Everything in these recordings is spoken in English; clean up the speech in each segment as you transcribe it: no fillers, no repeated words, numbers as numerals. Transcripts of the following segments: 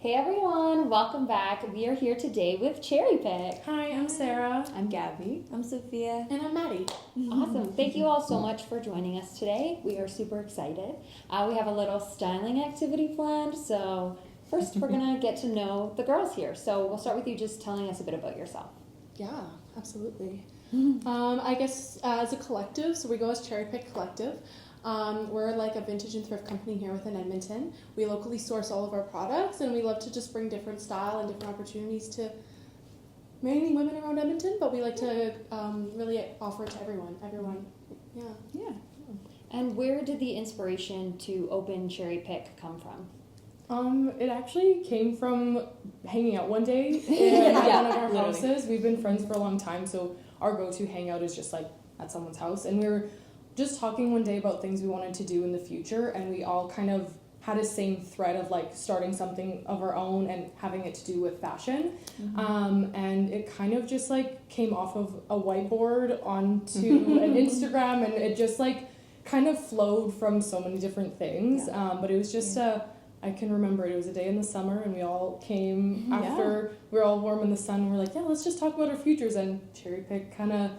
Hey everyone, welcome back. We are here today with Cherry Pick. Hi, I'm Sara. I'm Gabby. I'm Sophia. And I'm Maddie. Awesome. Thank you all so much for joining us today. We are super excited. We have a little styling activity planned. So first we're going to get to know the girls here. So we'll start with you just telling us a bit about yourself. Yeah, absolutely. I guess as a collective, so we go as Cherry Pick Collective. We're like a vintage and thrift company here within Edmonton. We locally source all of our products, and we love to just bring different style and different opportunities to mainly women around Edmonton, but we like to really offer it to everyone. Yeah. And where did the inspiration to open Cherry Pick come from? It actually came from hanging out one day at one of our houses. We've been friends for a long time, so our go-to hangout is just like at someone's house, and we were just talking one day about things we wanted to do in the future, and we all kind of had a same thread of like starting something of our own and having it to do with fashion. And it kind of just like came off of a whiteboard onto an Instagram, and it just like kind of flowed from so many different things. But it was just I can remember it was a day in the summer, and we all came after we were all warm in the sun, and we're like, let's just talk about our futures, and Cherry Pick kind of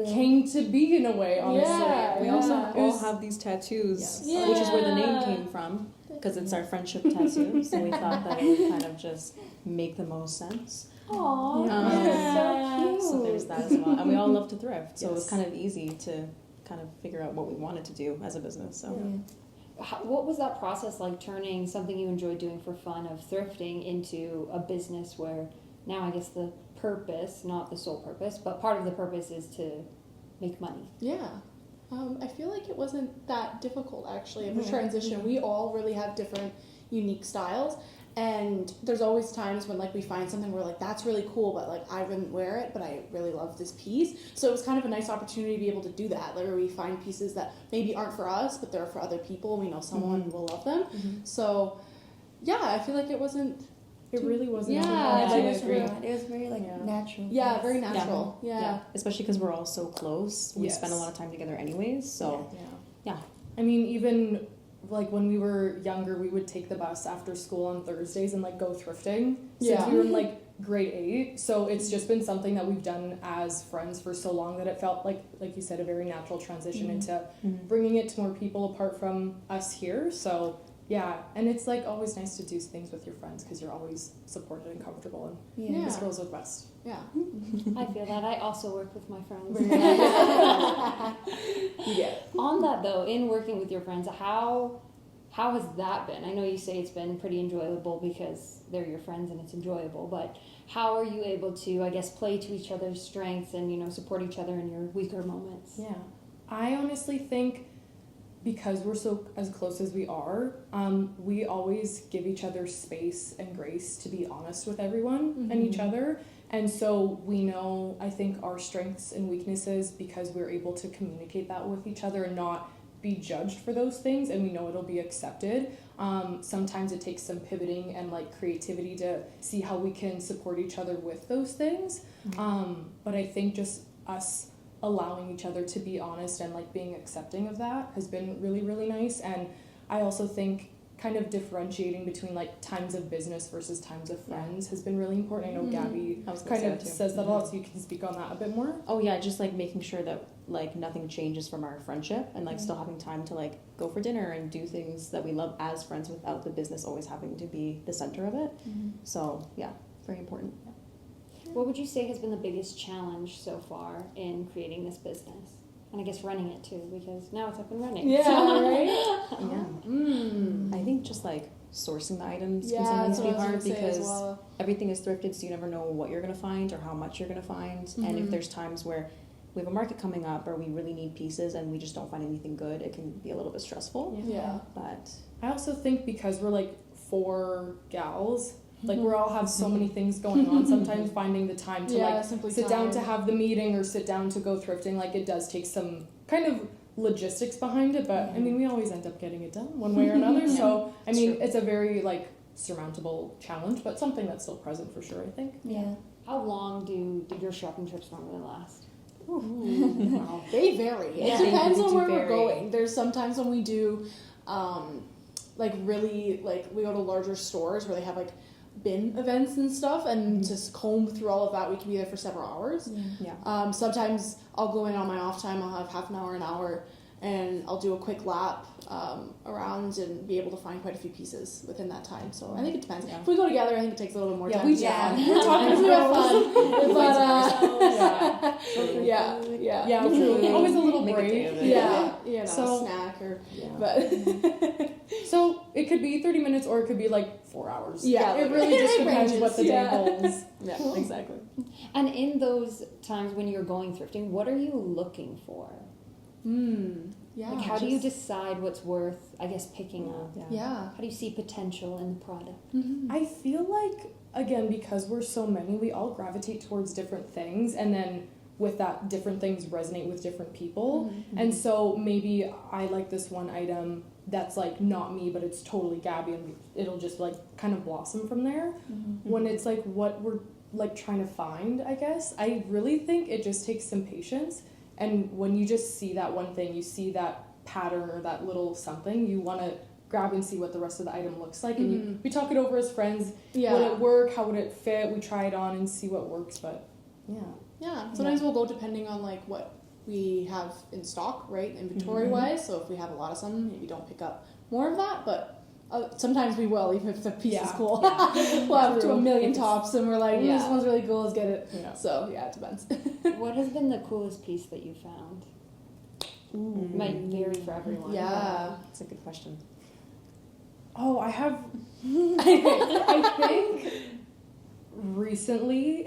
came to be in a way, honestly. We also all have these tattoos, which is where the name came from, because it's our friendship tattoo, so we thought that it would kind of just make the most sense. Aww, so cute. So there's that as well. And we all love to thrift, so it was kind of easy to kind of figure out what we wanted to do as a business. So. What was that process like, turning something you enjoyed doing for fun of thrifting into a business where now I guess the purpose, not the sole purpose, but part of the purpose is to make money? I feel like it wasn't that difficult actually of a transition. We all really have different unique styles, and there's always times when like we find something we're like, that's really cool, but like I wouldn't wear it, but I really love this piece. So it was kind of a nice opportunity to be able to do that, like where we find pieces that maybe aren't for us, but they're for other people. We know someone will love them. So I feel like it wasn't. It really wasn't. It was very like natural. Yeah, very natural. Yeah. Especially because we're all so close. We spend a lot of time together anyways. So I mean, even like when we were younger, we would take the bus after school on Thursdays and like go thrifting since we were in like grade 8. So it's just been something that we've done as friends for so long that it felt like you said, a very natural transition into bringing it to more people apart from us here. So and it's like always nice to do things with your friends because you're always supported and comfortable, and this girl's the best. I feel that. I also work with my friends. On that though, in working with your friends, how has that been? I know you say it's been pretty enjoyable because they're your friends and it's enjoyable, but how are you able to, I guess, play to each other's strengths and, support each other in your weaker moments? I honestly think because we're so as close as we are, we always give each other space and grace to be honest with everyone and each other. And so we know, I think, our strengths and weaknesses because we're able to communicate that with each other and not be judged for those things, and we know it'll be accepted. Sometimes it takes some pivoting and like creativity to see how we can support each other with those things. But I think just us allowing each other to be honest and like being accepting of that has been really, really nice. And I also think kind of differentiating between like times of business versus times of friends has been really important. I know Gabby kind of says that a lot, so you can speak on that a bit more. Just like making sure that like nothing changes from our friendship, and like still having time to like go for dinner and do things that we love as friends without the business always having to be the center of it. So very important. What would you say has been the biggest challenge so far in creating this business? And I guess running it too, because now it's up and running. I think just like sourcing the items can sometimes be hard because everything is thrifted, so you never know what you're going to find or how much you're going to find. And if there's times where we have a market coming up or we really need pieces and we just don't find anything good, it can be a little bit stressful. But I also think because we're like 4 gals, like we all have so many things going on, sometimes finding the time to sit down to have the meeting or sit down to go thrifting, like it does take some kind of logistics behind it, but I mean we always end up getting it done one way or another. So I mean it's a very like surmountable challenge, but something that's still present for sure, I think. How long do your shopping trips normally last? They vary. It depends on where we're going. There's sometimes when we do like really like we go to larger stores where they have like bin events and stuff, and just comb through all of that. We can be there for several hours. Yeah. Sometimes I'll go in on my off time. I'll have half an hour, and I'll do a quick lap around and be able to find quite a few pieces within that time. So I think it depends. Yeah. If we go together, I think it takes a little bit more time. We Yeah, do. we're talking about fun, but Yeah, true. Always a little Make a day break. of it. yeah, a So- snack or Yeah. but So it could be 30 minutes or it could be like 4 hours. Yeah, It really just it depends ranges, what the day yeah. holds. Yeah, exactly. And in those times when you're going thrifting, what are you looking for? yeah. Like, how do you decide what's worth, I guess, picking up? Yeah. How do you see potential in the product? I feel like, again, because we're so many, we all gravitate towards different things, and then with that, different things resonate with different people. And so maybe I like this one item that's like not me, but it's totally Gabby, and it'll just like kind of blossom from there. When it's like what we're like trying to find, I guess, I really think it just takes some patience. And when you just see that one thing, you see that pattern or that little something, you want to grab and see what the rest of the item looks like. And we talk it over as friends. Yeah. Would it work? How would it fit? We try it on and see what works. But yeah. Yeah. Sometimes we'll go depending on like what we have in stock, right? Inventory wise. So if we have a lot of something, maybe don't pick up more of that, but sometimes we will, even if the piece is cool. We'll have to a million tops and we're like, this one's really cool, let's get it. Yeah. So yeah, it depends. What has been the coolest piece that you found? Might vary for everyone. Yeah. That's a good question. Oh, I have. I think recently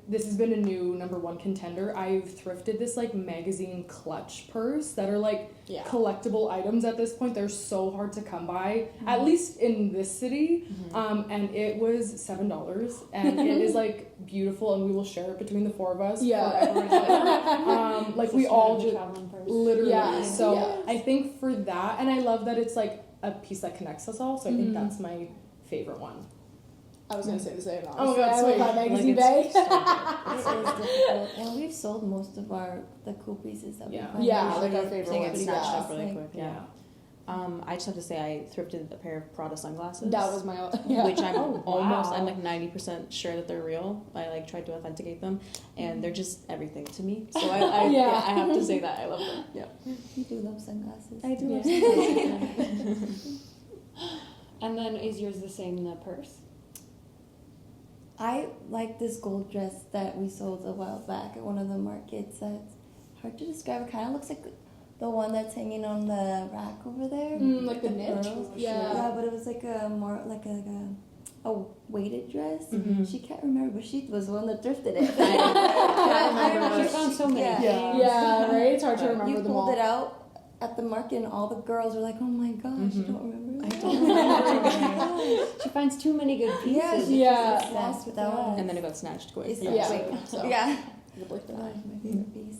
this has been a new number one contender. I've thrifted this like magazine clutch purse that are like collectible items at this point. They're so hard to come by, at least in this city. And it was $7, and it is like beautiful, and we will share it between the four of us forever and ever. Like we all just literally. Yeah. So I think for that, and I love that it's like a piece that connects us all. So I think that's my favorite one. I was gonna say the same. Oh my God, I sweet. love that magazine Like, bag. It is difficult. And we've sold most of the cool pieces that we find. Yeah, Usually like our favorite They get ones. snatched Yeah. up really Like, quick. Yeah. I just have to say I thrifted a pair of Prada sunglasses. That was my Which I'm almost, wow. I'm like 90% sure that they're real. I like tried to authenticate them, and they're just everything to me. So I I have to say that I love them. Yeah. You do love sunglasses. I do love sunglasses. And then is yours the same in the purse? I like this gold dress that we sold a while back at one of the markets. That's hard to describe. It kind of looks like the one that's hanging on the rack over there. Like the niche. pearls. Yeah. Yeah, but it was like a more like a weighted dress. She can't remember, but she was the one that thrifted it. I remember. You found so many. Yeah, right? It's hard to remember You them all. pulled it out at the market, and all the girls were like, "Oh my gosh, you don't remember?" I don't remember. She finds too many good pieces. Yeah, she Yeah. just lost with that one. And then it got snatched quick. It's Yeah. quick. So. Yeah. Good luck to That that. was my favorite piece.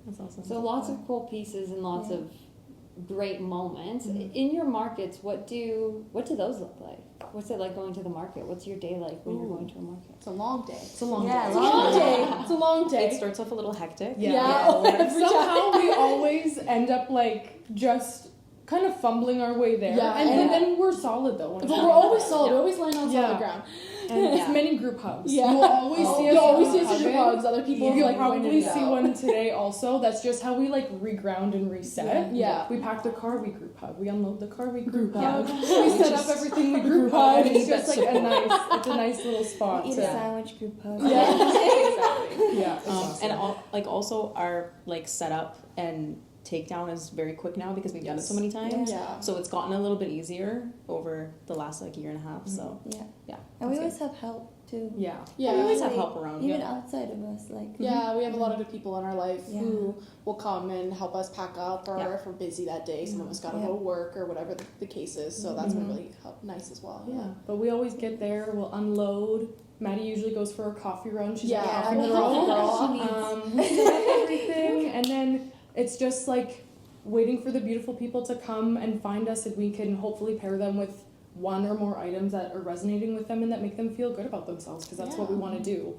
That's awesome. So lots of cool pieces and lots Yeah. of great moments. In your markets, what do those look like? What's it like going to the market? What's your day like when you're going to a market? It's a long day. It's a long Yeah, day. It's a long day. It's a long It day. starts off a little hectic. Yeah. Every Somehow we always end up like just kind of fumbling our way there. Yeah, And and- then we're solid though. But we're always solid. We always land on solid Yeah. ground. And it's Yeah. many group hugs. Yeah. You'll always see us. You'll always group see us in your hugging. hugs. Other people You'll like probably pointed it see out. one today also. That's just how we like reground and reset. Yeah. We pack the car, we group hug. We unload the car, we group hug. hug. We set up everything, we group hug. And it's just like a nice little spot. Eat a to- sandwich group hug. Yeah. Exactly. Yeah. it's awesome. And also our like setup and takedown is very quick now because we've done it so many times. Yeah. So it's gotten a little bit easier over the last like year and a half. So Yeah. yeah. And we that's always have help too. Yeah. Yeah. We always have Really, help around. Even Yeah. outside of us, like Yeah, we have a lot of good people in our life Yeah. who will come and help us pack up, or Yeah. if we're busy that day, some of us gotta Yeah. go to work or whatever the case is. So that's been really nice as well. Yeah. But we always get there, we'll unload. Maddie usually goes for a coffee run. She's Yeah, a coffee I'm the girl. coffee girl. We set up everything, and then it's just like waiting for the beautiful people to come and find us, and we can hopefully pair them with one or more items that are resonating with them and that make them feel good about themselves, because that's what we want to do.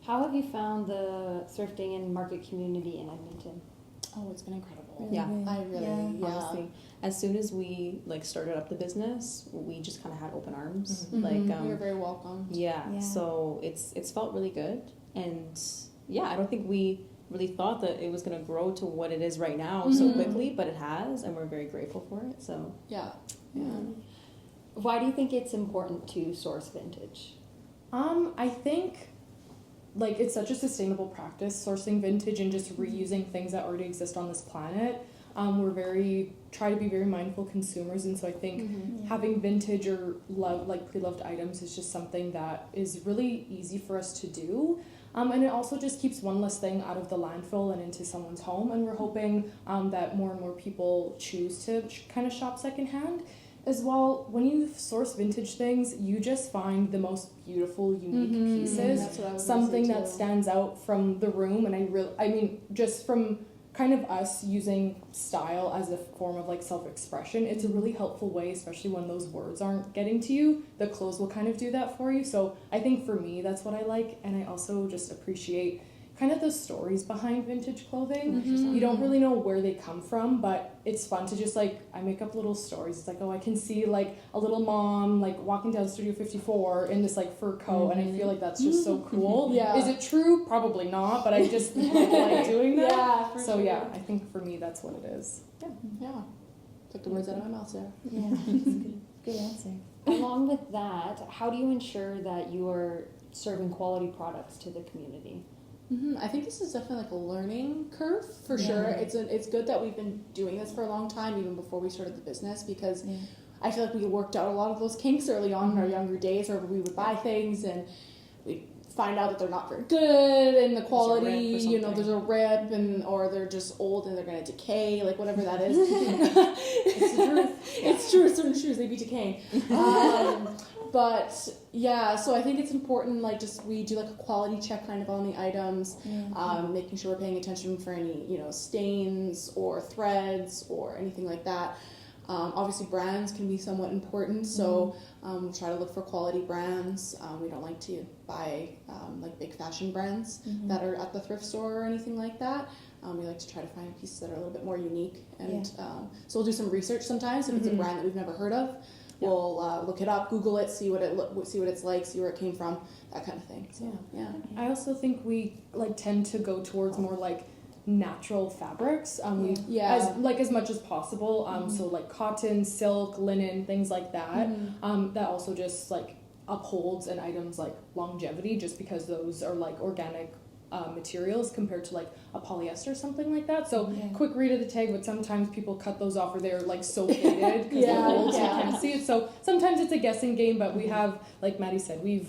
How have you found the thrifting and market community in Edmonton? Oh, it's been incredible. Really Yeah. good. I really, Yeah. Honestly, as soon as we like started up the business, we just kind of had open arms. Mhm. Like, You're very welcome. yeah. Yeah. So it's felt really good, and yeah, I don't think we really thought that it was gonna grow to what it is right now so Mhm. quickly, but it has, and we're very grateful for it. So Yeah. yeah. Why do you think it's important to source vintage? I think like it's such a sustainable practice sourcing vintage and just reusing things that already exist on this planet. We're try to be very mindful consumers, and so I think Mm-hmm. having vintage or pre-loved items is just something that is really easy for us to do. And it also just keeps one less thing out of the landfill and into someone's home, and we're hoping that more and more people choose to kind of shop secondhand. As well, when you source vintage things, you just find the most beautiful, unique pieces. That's what I was Something gonna say that too. stands out from the room, and I mean, just from kind of us using style as a form of like self-expression, it's a really helpful way, especially when those words aren't getting to you. The clothes will kind of do that for you. So I think for me, that's what I like, and I also just appreciate kind of the stories behind vintage clothing. Mhm. You don't really know where they come from, but it's fun to just like, I make up little stories. It's like, oh, I can see like a little mom like walking down Studio 54 in this like fur coat, and I feel like that's just so cool. Yeah. Is it true? Probably not, but I just like doing that. Yeah, for So sure. yeah, I think for me that's what it is. Yeah. Took the words out of my mouth, Sarah. Yeah. That's good. Good answer. Along with that, how do you ensure that you are serving quality products to the community? I think this is definitely like a learning curve for sure. It's good that we've been doing this for a long time, even before we started the business, because Yeah. I feel like we worked out a lot of those kinks early on in our younger days, where we would buy things and we find out that they're not very good, and the quality, there's a rip, and or they're just old and they're gonna decay, like whatever that is. It's the truth. It's true. Certain shoes, they be decaying. But yeah, so I think it's important, like just we do like a quality check kind of on the items, making sure we're paying attention for any, stains or threads or anything like that. Obviously brands can be somewhat important, so we try to look for quality brands. We don't like to buy like big fashion brands that are at the thrift store or anything like that. We like to try to find pieces that are a little bit more unique, and so we'll do some research sometimes if it's a brand that we've never heard of. We'll look it up, Google it, see what it's like, see where it came from, that kind of thing. So yeah. I also think we like tend to go towards more like natural fabrics. As much as possible. So like cotton, silk, linen, things like that. That also just like upholds an item's like longevity, just because those are like organic materials compared to like a polyester, something like that. So quick read of the tag, but sometimes people cut those off, or they're like so faded because they're old, so you can't see it. So sometimes it's a guessing game, but we have, like Maddie said, we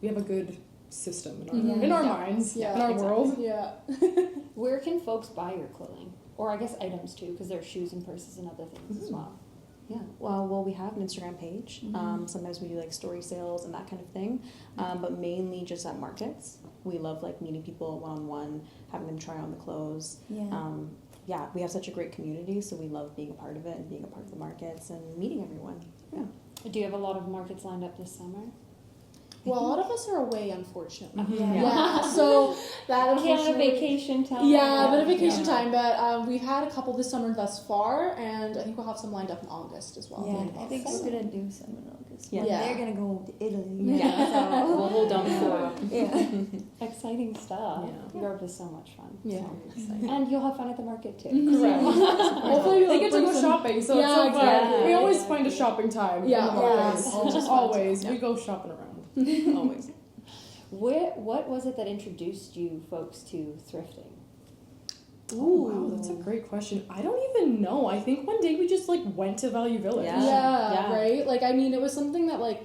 have a good system in our minds, in our world. Yeah. Where can folks buy your clothing? Or I guess items too, because there are shoes and purses and other things as well. Yeah, well, we have an Instagram page. Sometimes we do like story sales and that kind of thing, but mainly just at markets. We love like meeting people one-on-one, having them try on the clothes. Yeah. We have such a great community, so we love being a part of it and being a part of the markets and meeting everyone. Yeah. Do you have a lot of markets lined up this summer? Well, a lot of us are away, unfortunately. Yeah. So that Canada unfortunately. vacation time. Yeah, a bit of vacation time, but we've had a couple this summer thus far, and I think we'll have some lined up in August as well. Yeah, I think we're gonna do some in August. Yeah. They're gonna go to Italy. Yeah. So. We'll hold down the fort. Yeah. Exciting stuff. Yeah. Europe is so much fun. Yeah. And you'll have fun at the market too. Correct. Hopefully They get to go shopping, so it's so fun. exactly. We always find a shopping time. Yeah. In the markets. Yeah. Always. We go shopping around. Always. What was it that introduced you folks to thrifting? Oh, wow, that's a great question. I don't even know. I think one day we just like went to Value Village. Yeah, right? Like, I mean, it was something that like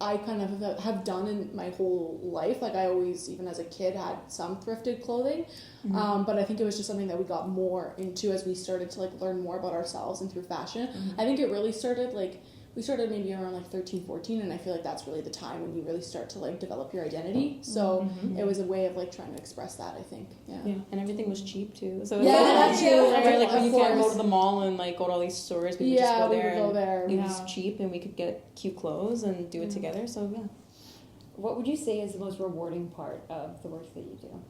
I kind of have done in my whole life. Like I always, even as a kid, had some thrifted clothing. But I think it was just something that we got more into as we started to like learn more about ourselves and through fashion. I think it really started like, we started maybe around like 13, 14, and I feel like that's really the time when you really start to like develop your identity. So it was a way of like trying to express that, I think. Yeah. And everything was cheap too. So Yeah, that's true. right, like when Of you can't go course. to the mall and like go to all these stores, we would just go we there. would go and there. It was cheap, and we could get cute clothes and do it together. So yeah. What would you say is the most rewarding part of the work that you do?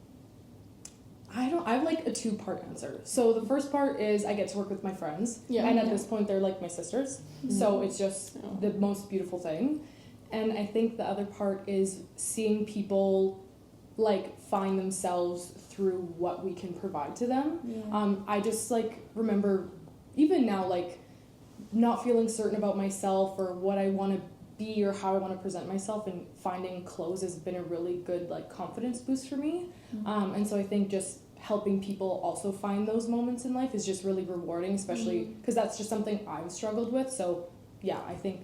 I have like a 2-part answer. So the first part is I get to work with my friends. Yeah. And at this point they're like my sisters. So it's just the most beautiful thing. And I think the other part is seeing people like find themselves through what we can provide to them. Yeah. I just like remember even now like not feeling certain about myself or what I want to be or how I want to present myself, and finding clothes has been a really good like confidence boost for me. And so I think just helping people also find those moments in life is just really rewarding, especially because that's just something I've struggled with. So yeah, I think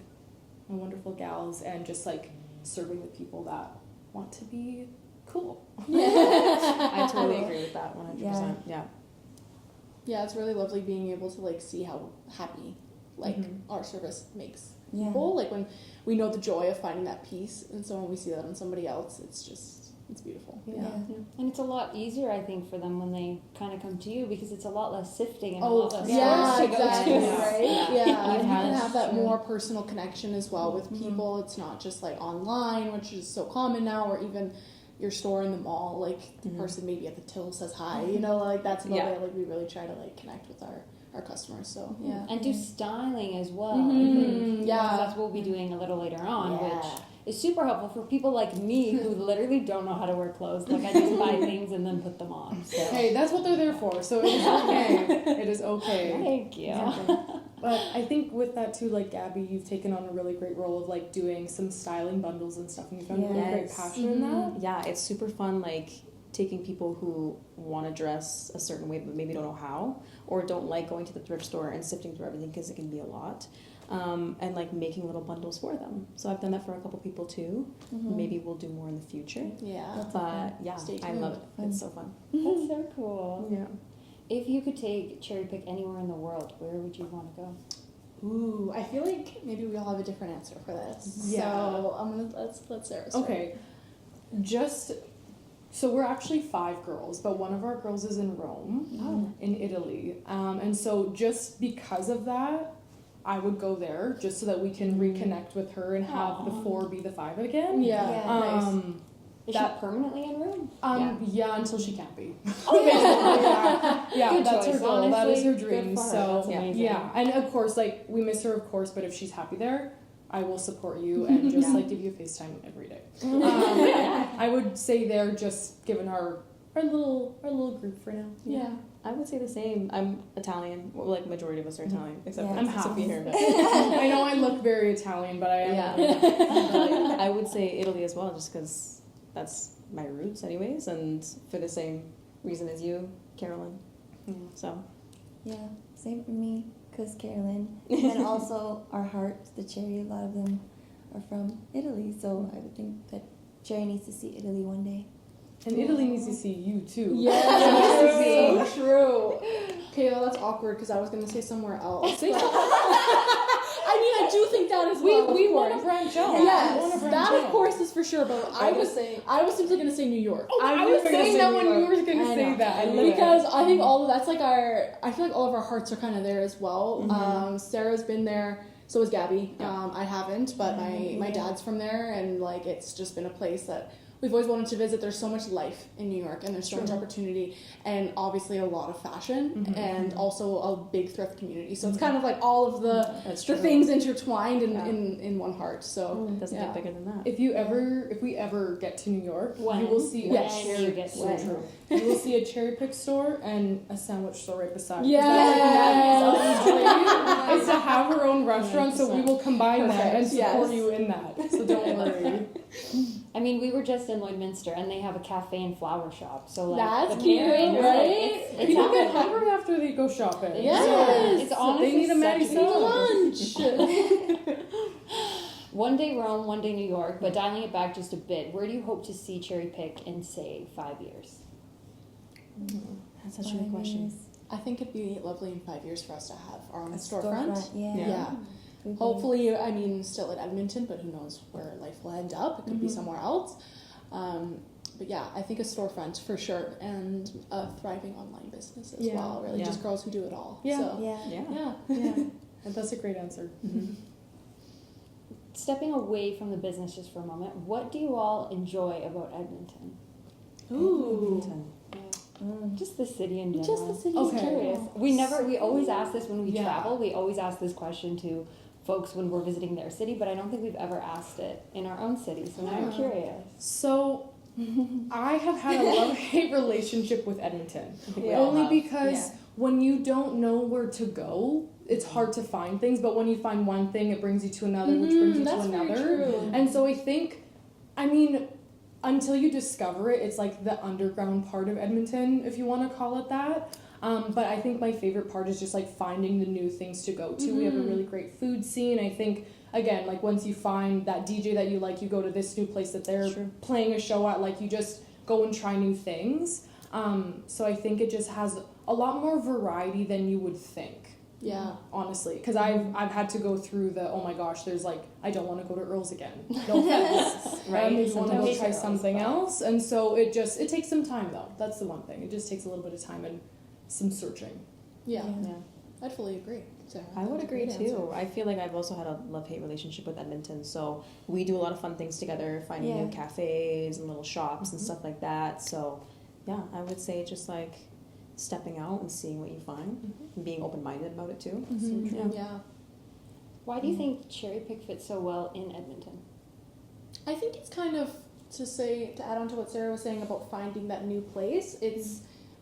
my wonderful gals and just like serving the people that want to be cool. I totally agree with that 100%. Yeah. Yeah, it's really lovely being able to like see how happy like our service makes people. Like when we know the joy of finding that peace, and so when we see that on somebody else, it's beautiful. Yeah. And it's a lot easier, I think, for them when they kind of come to you, because it's a lot less sifting and a Oh, lot less yeah, stores to go exactly, to. right? Yeah, We've and you had- can have that sure. more personal connection as well with people. It's not just like online, which is so common now, or even your store in the mall, like the person maybe at the till says hi, you know, like that's about it. Like we really try to like connect with our customers, so yeah. And do styling as well. Yeah. That's what we'll be doing a little later on, Yeah. which is super helpful for people like me who literally don't know how to wear clothes. Like I just buy things and then put them on. So. Hey, that's what they're there for, so it is okay. It is okay. Thank you. But I think with that too, like Gabby, you've taken on a really great role of like doing some styling bundles and stuff, and you've found a really great Yes. passion in that. Yeah, it's super fun, like taking people who want to dress a certain way but maybe don't know how, or don't like going to the thrift store and sifting through everything because it can be a lot, and like making little bundles for them. So I've done that for a couple people too. Maybe we'll do more in the future. Yeah. But yeah, Stay I tuned. love it. It's so fun. That's so cool. Yeah. If you could take cherry pick anywhere in the world, where would you want to go? Ooh, I feel like maybe we all have a different answer for this. Yeah. So I'm gonna let Sarah start. Okay, so we're actually 5 girls, but one of our girls is in Rome, in Italy, and so just because of that, I would go there just so that we can reconnect with her and have the 4 be the 5 again. Yeah. Yeah. Is That- she permanently in Rome? Yeah, until she can't be. Oh, Yeah, Good that's choice, her goal. That is her honestly. Good dream. for her. So That's amazing. yeah, and of course, like we miss her, of course, but if she's happy there, I will support you and just like give you a FaceTime every day. I would say there, just given our little group for now. Yeah. I would say the same. I'm Italian. Well, like majority of us are Italian, except Yeah. for I'm half. Sophia here. I know I look very Italian, but I am. Yeah. I would say Italy as well, just because that's my roots, anyways, and for the same reason as you, Carolyn. So. Yeah, same for me, because Carolyn. And also our hearts, the Cherry, a lot of them are from Italy, so I would think that Cherry needs to see Italy one day. And Italy needs to see you too. Yeah, so true. Okay, well, that's awkward because I was gonna say somewhere else. but- I mean, I do think that as well. We of want to course. branch out. Yes, We wanna branch that out. of course is for sure. But I was simply gonna say New York. I was saying that when you were going to say that. I love Because it. I think that's like I feel like all of our hearts are kind of there as well. Sarah's been there, so has Gabby. I haven't, but my dad's from there, and like it's just been a place that we've always wanted to visit. There's so much life in New York, and there's so much opportunity, and obviously a lot of fashion, and also a big thrift community. So it's kind of like all of the things intertwined in one heart. So It doesn't get bigger than that. If we ever get to New York, When? you will see When a cherry you get so when. true. You will see a cherry pick store and a sandwich store right beside. it. Yes. That's our dream, is to have our own restaurant, so we will combine that and Perfect, support yes. you in that. So don't worry. I mean, we were just in Lloydminster, and they have a cafe and flower shop. So like, That's the cute, pairing, right? It's People get happening. hungry after they go shopping. Yes. It's honestly They need a Maddie such a salad. lunch. One day Rome, one day New York, but dialing it back just a bit, where do you hope to see Cherry Pick in, say, 5 years? That's such a good question. I think it'd be lovely in 5 years for us to have our own storefront. Yeah. Yeah. Hopefully, I mean, still in Edmonton, but who knows where life will end up. It could be somewhere else. But yeah, I think a storefront for sure, and a thriving online business as well. Really, just girls who do it all. Yeah. So, Yeah. yeah. And that's a great answer. Stepping away from the business just for a moment, what do you all enjoy about Edmonton? Ooh. Edmonton. Just the city in general. Just the city. Okay. Curious. We always ask this when we Yeah. travel. We always ask this question to folks when we're visiting their city, but I don't think we've ever asked it in our own city. So now I'm curious. So, I have had a love-hate relationship with Edmonton. We all Only have. because when you don't know where to go, it's hard to find things. But when you find one thing, it brings you to another, which brings you to That's another. very true. And so I think, I mean, until you discover it, it's like the underground part of Edmonton, if you want to call it that. But I think my favorite part is just like finding the new things to go to. We have a really great food scene. I think, again, like once you find that DJ that you like, you go to this new place that they're playing a show at, like you just go and try new things. So I think it just has a lot more variety than you would think. Yeah. Honestly, because I've had to go through the, oh my gosh, there's like, I don't want to go to Earl's again. No offense. Right. Maybe want to go Sometimes try Earl's, something but- else. And so it takes some time though. That's the one thing. It just takes a little bit of time and some searching. Yeah. Yeah. I'd fully agree. Sarah. I That would was a agree great too. answer. I feel like I've also had a love-hate relationship with Edmonton. So we do a lot of fun things together, finding new cafes and little shops and stuff like that. So yeah, I would say just like stepping out and seeing what you find and being open-minded about it too. Yeah. Why do you think cherry pick fits so well in Edmonton? I think it's kind of to add on to what Sarah was saying about finding that new place.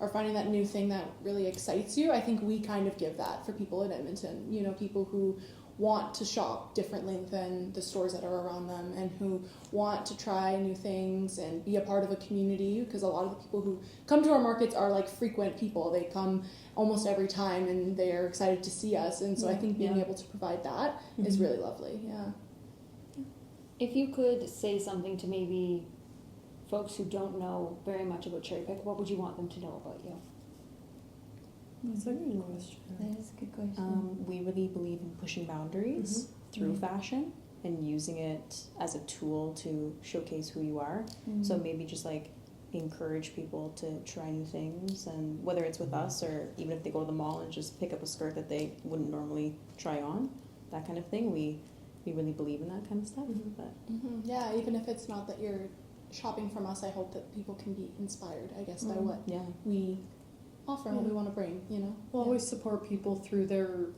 Or finding that new thing that really excites you. I think we kind of give that for people in Edmonton. You know, people who want to shop differently than the stores that are around them and who want to try new things and be a part of a community, because a lot of the people who come to our markets are like frequent people. They come almost every time and they're excited to see us, and so I think being able to provide that is really lovely. Yeah. If you could say something to maybe folks who don't know very much about cherry pick, what would you want them to know about you? That's a good question. That is a good question. We really believe in pushing boundaries through fashion and using it as a tool to showcase who you are. So maybe just like encourage people to try new things, and whether it's with us or even if they go to the mall and just pick up a skirt that they wouldn't normally try on, that kind of thing. We really believe in that kind of stuff. But Yeah, even if it's not that you're shopping from us, I hope that people can be inspired, I guess, by what we offer and what we want to bring, you know? We'll always support people through their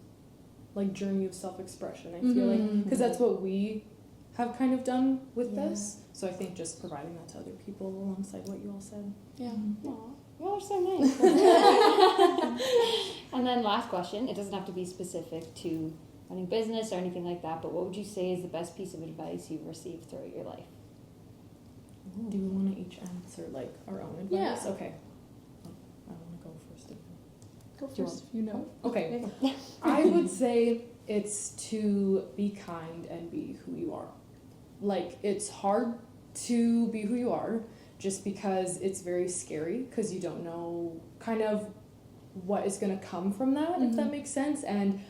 like journey of self-expression. I feel like, because that's what we have kind of done with this. So I think just providing that to other people alongside what you all said. Yeah. Aw, you all are so nice. And then last question, it doesn't have to be specific to running business or anything like that, but what would you say is the best piece of advice you've received throughout your life? Do we want to each answer like our own advice? Yeah. Okay. I want to go first. Go Do you first if you know. Okay. I would say it's to be kind and be who you are. Like, it's hard to be who you are just because it's very scary, because you don't know kind of what is going to come from that, if that makes sense. And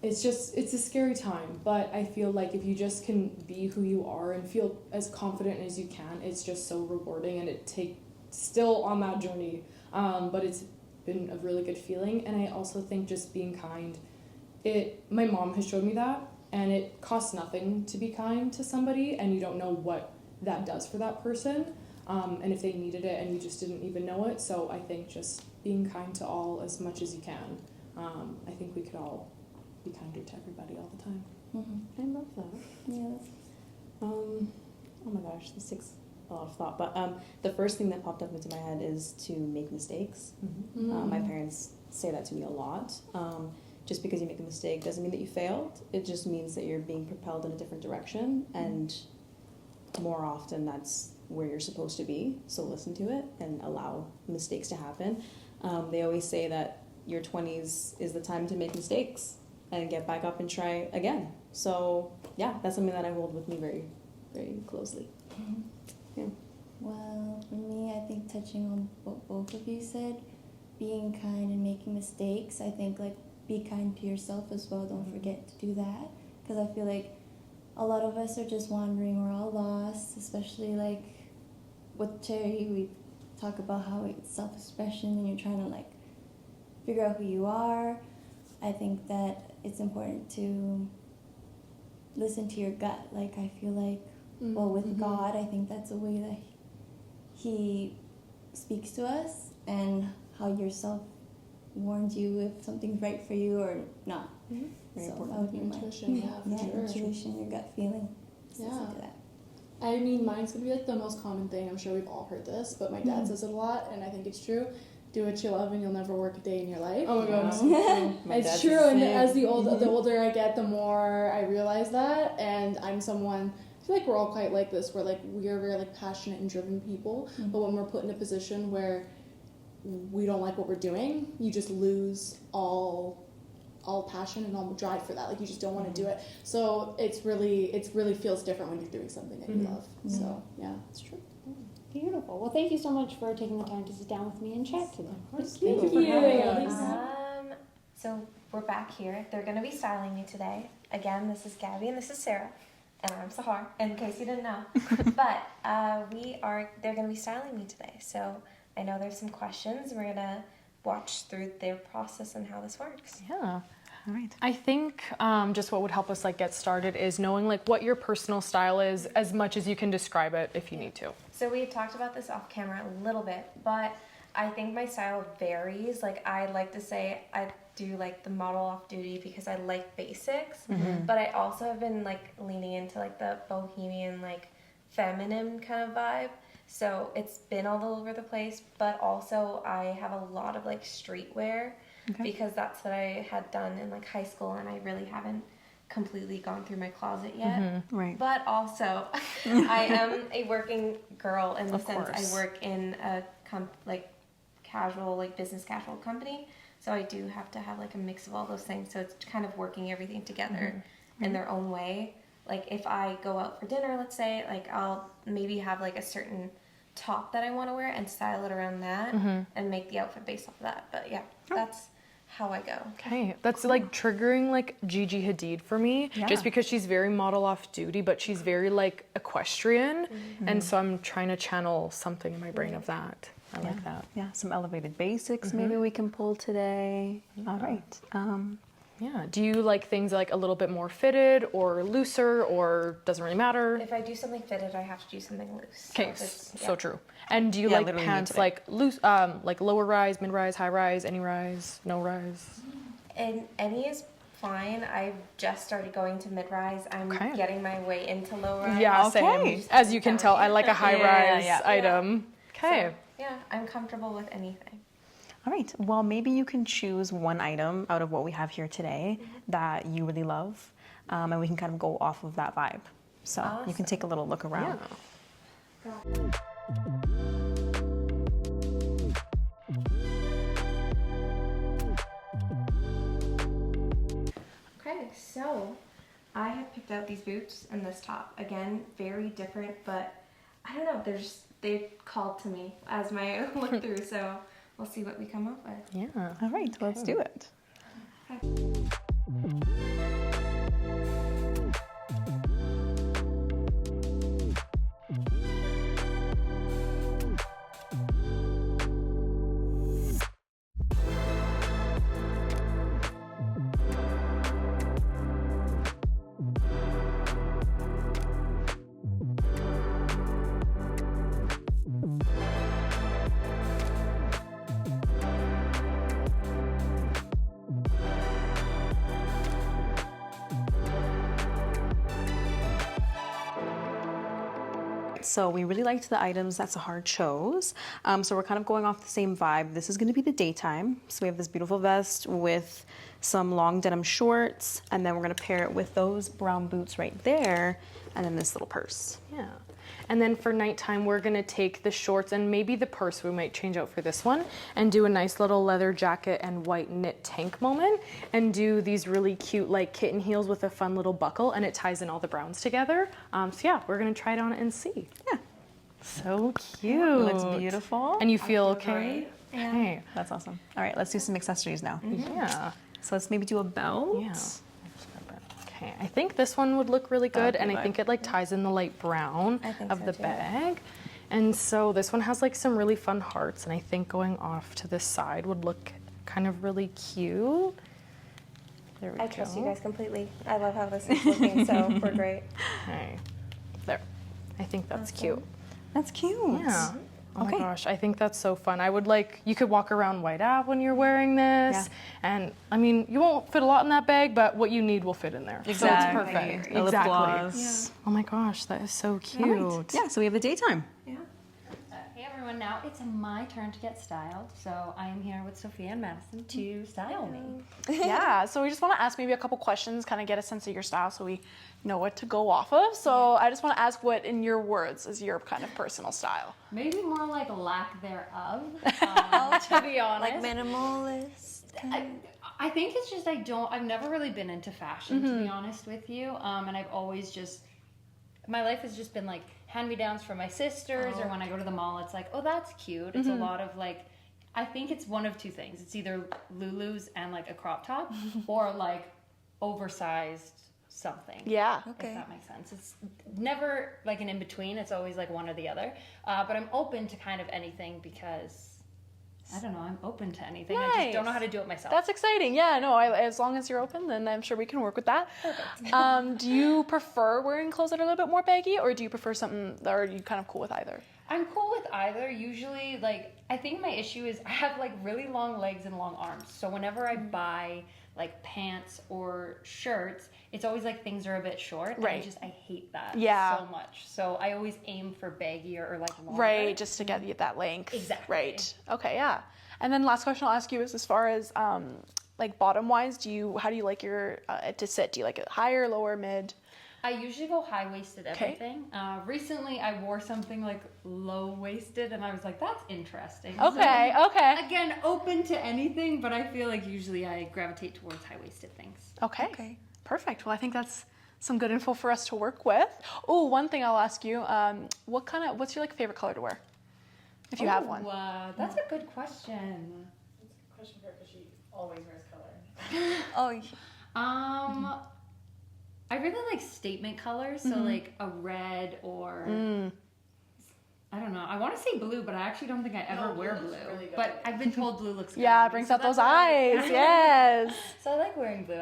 it's a scary time, but I feel like if you just can be who you are and feel as confident as you can, it's just so rewarding, and still on that journey, but it's been a really good feeling. And I also think just being kind, my mom has showed me that, and it costs nothing to be kind to somebody, and you don't know what that does for that person, and if they needed it and you just didn't even know it. So I think just being kind to all as much as you can. I think we could all be kinder to everybody all the time. I love that. Yeah. Oh my gosh, this takes a lot of thought. But the first thing that popped up into my head is to make mistakes. My parents say that to me a lot. Just because you make a mistake doesn't mean that you failed. It just means that you're being propelled in a different direction, and more often that's where you're supposed to be. So listen to it and allow mistakes to happen. They always say that your 20s is the time to make mistakes and get back up and try again. So yeah, that's something that I hold with me very, very closely. Well, for me, I think touching on what both of you said, being kind and making mistakes, I think like be kind to yourself as well. Don't forget to do that, because I feel like a lot of us are just wandering. We're all lost, especially like with Cherry. We talk about how it's self-expression and you're trying to like figure out who you are. I think that it's important to listen to your gut. Like, I feel like, well, with God, I think that's a way that He speaks to us, and how yourself warns you if something's right for you or not. Very So important. that would be Intuition, my, for sure. intuition, your gut feeling. Just Yeah. listen to that. I mean, mine's gonna be like the most common thing. I'm sure we've all heard this, but my dad says it a lot, and I think it's true. Do what you love, and you'll never work a day in your life. Oh my god, It's true, and as the older I get, the more I realize that. And I'm someone, I feel like we're all quite like this. We're like, we are very like passionate and driven people, but when we're put in a position where we don't like what we're doing, you just lose all passion and all drive for that. Like you just don't want to do it. So it really feels different when you're doing something that you love. So yeah, it's true. Beautiful. Well, thank you so much for taking the time to sit down with me and chat today. Thank you for having us. So we're back here. They're going to be styling me today. Again, this is Gabby and this is Sara. And I'm Farrar, in case you didn't know. But they're going to be styling me today. So I know there's some questions. We're going to watch through their process and how this works. Yeah. All right. I think just what would help us like get started is knowing like what your personal style is as much as you can describe it if you need to. So we talked about this off camera a little bit, but I think my style varies. Like I like to say I do like the model off duty because I like basics, but I also have been like leaning into like the bohemian, like feminine kind of vibe. So it's been all over the place, but also I have a lot of like streetwear because that's what I had done in like high school, and I really haven't completely gone through my closet yet. Right. But also, I am a working girl in the Of sense course. I work in a casual, like business casual company. So I do have to have like a mix of all those things. So it's kind of working everything together in their own way. Like if I go out for dinner, let's say, like I'll maybe have like a certain top that I want to wear and style it around that and make the outfit based off of that. But yeah, that's how I go. Okay, that's like triggering like Gigi Hadid for me, just because she's very model off duty, but she's very like equestrian, and so I'm trying to channel something in my brain of that. I like that. Yeah, some elevated basics maybe we can pull today. All right. Yeah. Do you like things like a little bit more fitted or looser, or doesn't really matter? If I do something fitted, I have to do something loose. Okay, So so true. And do you like pants like loose, like lower rise, mid rise, high rise, any rise, no rise? And any is fine. I've just started going to mid-rise. I'm getting my way into low-rise. Yeah, same. As you can tell, I like a high rise item. Okay. So, yeah, I'm comfortable with anything. All right. Well, maybe you can choose one item out of what we have here today that you really love, and we can kind of go off of that vibe. So you can take a little look around. Yeah. Okay, so I have picked out these boots and this top. Again, very different, but I don't know, they called to me as my look through, so we'll see what we come up with. Yeah. All right. Let's do it. So we really liked the items that Sahar chose. So we're kind of going off the same vibe. This is going to be the daytime. So we have this beautiful vest with some long denim shorts, and then we're going to pair it with those brown boots right there, and then this little purse. Yeah. And then for nighttime, we're gonna take the shorts and maybe the purse we might change out for this one and do a nice little leather jacket and white knit tank moment and do these really cute like kitten heels with a fun little buckle, and it ties in all the browns together. So yeah, we're gonna try it on and see. Yeah. So cute. Looks beautiful. And you feel okay? great. Yeah. Okay. That's awesome. All right, let's do some accessories now. Yeah. So let's maybe do a belt. Yeah. Okay, I think this one would look really good, and I think it like ties in the light brown I think of so, the too. bag. And so this one has like some really fun hearts, and I think going off to this side would look kind of really cute. There we go. I trust you guys completely. I love how this is looking, so we're great. Okay. There. I think that's Awesome. cute. That's cute. Yeah. Oh my gosh, I think that's so fun. I would like, you could walk around White Ave when you're wearing this. Yeah. And I mean, you won't fit a lot in that bag, but what you need will fit in there. Exactly. So it's perfect. A lip Exactly. gloss. Oh my gosh, that is so cute. All right. Yeah, so we have the daytime. Hey everyone, now it's my turn to get styled. So I am here with Sophia and Madison to style me. Yeah, so we just want to ask maybe a couple questions, kind of get a sense of your style so we know what to go off of. So I just want to ask what, in your words, is your kind of personal style? Maybe more like lack thereof, to be honest. Like minimalist. I think it's just I've never really been into fashion, to be honest with you. And I've always just, my life has just been like hand-me-downs from my sisters, or when I go to the mall, it's like, oh, that's cute. It's a lot of like, I think it's one of two things. It's either Lulu's and like a crop top, or like oversized something. Yeah. If that makes sense. It's never like an in-between. It's always like one or the other. But I'm open to kind of anything because, I don't know, I'm open to anything. I just don't know how to do it myself. That's exciting. Yeah, no, as long as you're open, then I'm sure we can work with that. Perfect. Do you prefer wearing clothes that are a little bit more baggy, or do you prefer something, or are you kind of cool with either? I'm cool with either. Usually, like, I think my issue is I have like really long legs and long arms. So whenever I buy like pants or shirts, it's always like things are a bit short. And Right. I hate that Yeah. so much. So I always aim for baggier or like longer. Right, just to get you that length. Exactly. Right. Okay, yeah. And then last question I'll ask you is, as far as like bottom wise, how do you like your to sit? Do you like it higher, lower, mid? I usually go high-waisted everything. Recently, I wore something like low-waisted, and I was like, that's interesting. Okay, So, okay. again, open to anything, but I feel like usually I gravitate towards high-waisted things. Okay. Perfect. Well, I think that's some good info for us to work with. Oh, one thing I'll ask you, what's your like favorite color to wear? If you have one. That's a good question. It's a question for her because she always wears color. Oh, I really like statement colors, so like a red or I don't know. I want to say blue, but I actually don't think I ever wear blue. Really but I've been told blue looks good. Yeah, on it me, brings so out those that's why eyes. Yes. So I like wearing blue.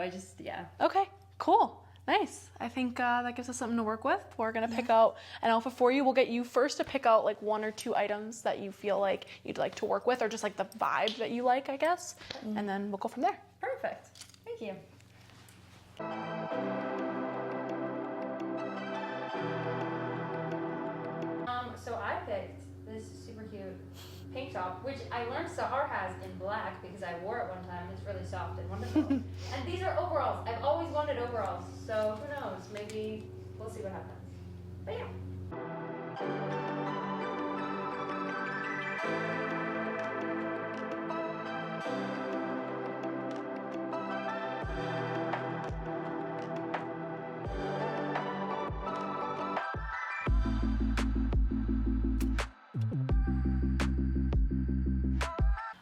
Okay, cool. Nice. I think that gives us something to work with. We're going to pick out an outfit for you. We'll get you first to pick out like one or two items that you feel like you'd like to work with, or just like the vibe that you like, I guess. And then we'll go from there. Perfect. Thank you. So I picked this super cute pink top, which I learned Farrar has in black because I wore it one time. It's really soft and wonderful. And these are overalls. I've always wanted overalls, so who knows? Maybe we'll see what happens. But yeah.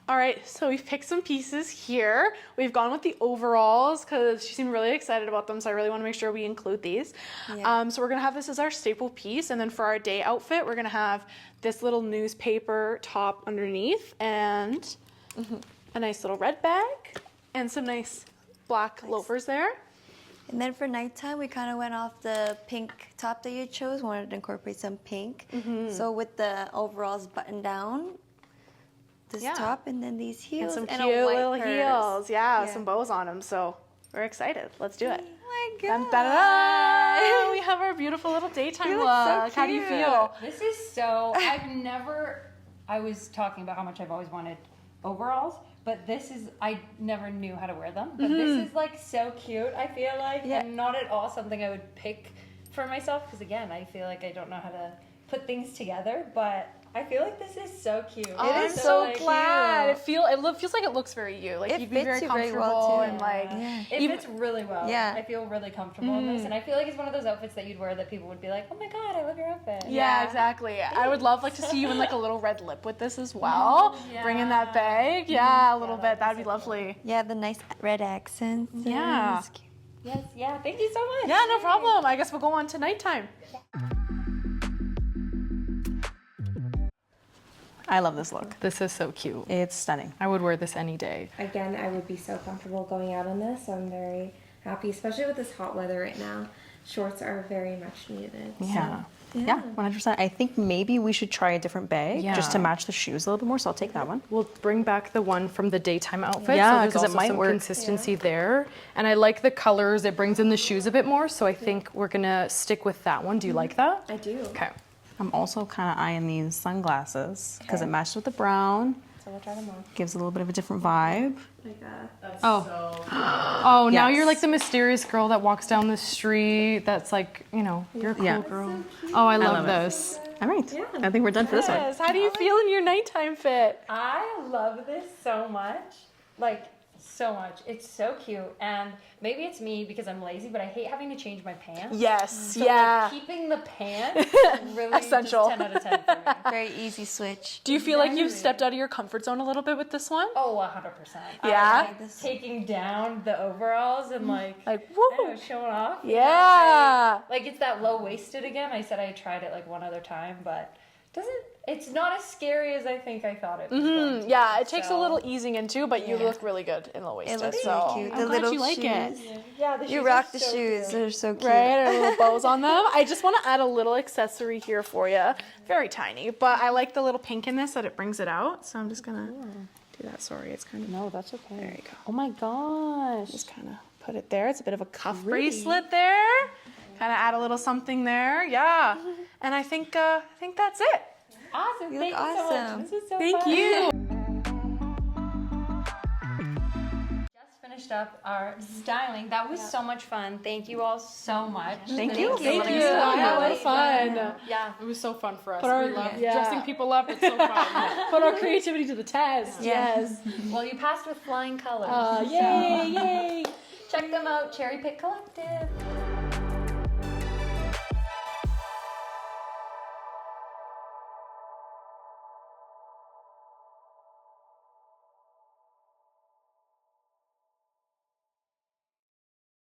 All right, so we've picked some pieces here. We've gone with the overalls because she seemed really excited about them, so I really want to make sure we include these. Yeah. So we're gonna have this as our staple piece, and then for our day outfit, we're gonna have this little newspaper top underneath, and a nice little red bag, and some nice black loafers there. and then for nighttime, we kind of went off the pink top that you chose. Wanted to incorporate some pink. So with the overalls button down, this top, and then these heels, And some a cute white little purse. heels, yeah, some bows on them. So we're excited. Let's do it. Oh my Dun, god! dun, dun. We have our beautiful little daytime You look. look so How do you cute. feel? This is so, I was talking about how much I've always wanted overalls, but this is, I never knew how to wear them, but this is like so cute, I feel like, and not at all something I would pick for myself, because again, I feel like I don't know how to put things together, but I feel like this is so cute. I'm It is so like, glad. It feels like it looks very you. Like It you'd be fits very you very comfortable well, too. and like It even- fits really well. Yeah. I feel really comfortable in this, and I feel like it's one of those outfits that you'd wear that people would be like, oh my god, I love your outfit. Yeah, exactly. I would love like to see you in like a little red lip with this as well. Bring in that bag. Yeah, a little bit. That'd be lovely. Yeah, the nice red accents. Yeah. It's cute. Yes, yeah, thank you so much. Yeah, no problem. I guess we'll go on to nighttime. I love this look. This is so cute. It's stunning. I would wear this any day. Again, I would be so comfortable going out in this, so I'm very happy, especially with this hot weather right now. shorts are very much needed. Yeah. So, Yeah, 100%. I think maybe we should try a different bag just to match the shoes a little bit more. So I'll take that one. We'll bring back the one from the daytime outfit. Yeah, so there's 'cause it also might some work. consistency there. And I like the colors. It brings in the shoes a bit more. So I think we're gonna stick with that one. Do you like that? I do. Okay. I'm also kind of eyeing these sunglasses because it matches with the brown. So we'll try them on. Gives a little bit of a different vibe. Like Oh, now Yes. you're like the mysterious girl that walks down the street. That's like, you know, you're a cool girl. Oh, I love love it. those. All right. I think we're done for this one. Yes. How do you feel in your nighttime fit? I love this so much. Like, so much. It's so cute. And maybe it's me because I'm lazy, but I hate having to change my pants. Yes, So, yeah. like, keeping the pants really Essential. just 10 out of 10 for me. Very easy switch. Do you feel like you've stepped out of your comfort zone a little bit with this one? Oh, 100%. Yeah? I like taking down the overalls and like Like, I don't know, woo! showing off. Yeah. Like it's that low waisted again. I said I tried it like one other time, but it's not as scary as I think I thought it was. going to Yeah, be, it takes a so- little easing into, but you Yeah. look really good in low waisted. It looks so really cute. I'm The glad little you like it. shoes. Yeah, the You shoes rock are the so shoes. cute. They're so cute. Right, or little bows on them. I just want to add a little accessory here for you. Very tiny, but I like the little pink in this that it brings it out. So I'm just gonna do that. Sorry, it's kind of No, that's okay. there. You go. Oh my gosh. Just kind of put it there. It's a bit of a cuff bracelet there. Kind of add a little something there. Yeah, and I think that's it. Awesome. You Thank look you so awesome. much. This is so Thank fun. you. Just finished up our styling. That was so much fun. Thank you all so much. Thank you. Thank you. So I had a lot much of fun. Yeah. It was so fun for us. Put our- We love yeah. dressing people up. It's so fun. Put our creativity to the test. Yes. Well, you passed with flying colors. Yay! Yay! Check them out, Cherry Pick Collective.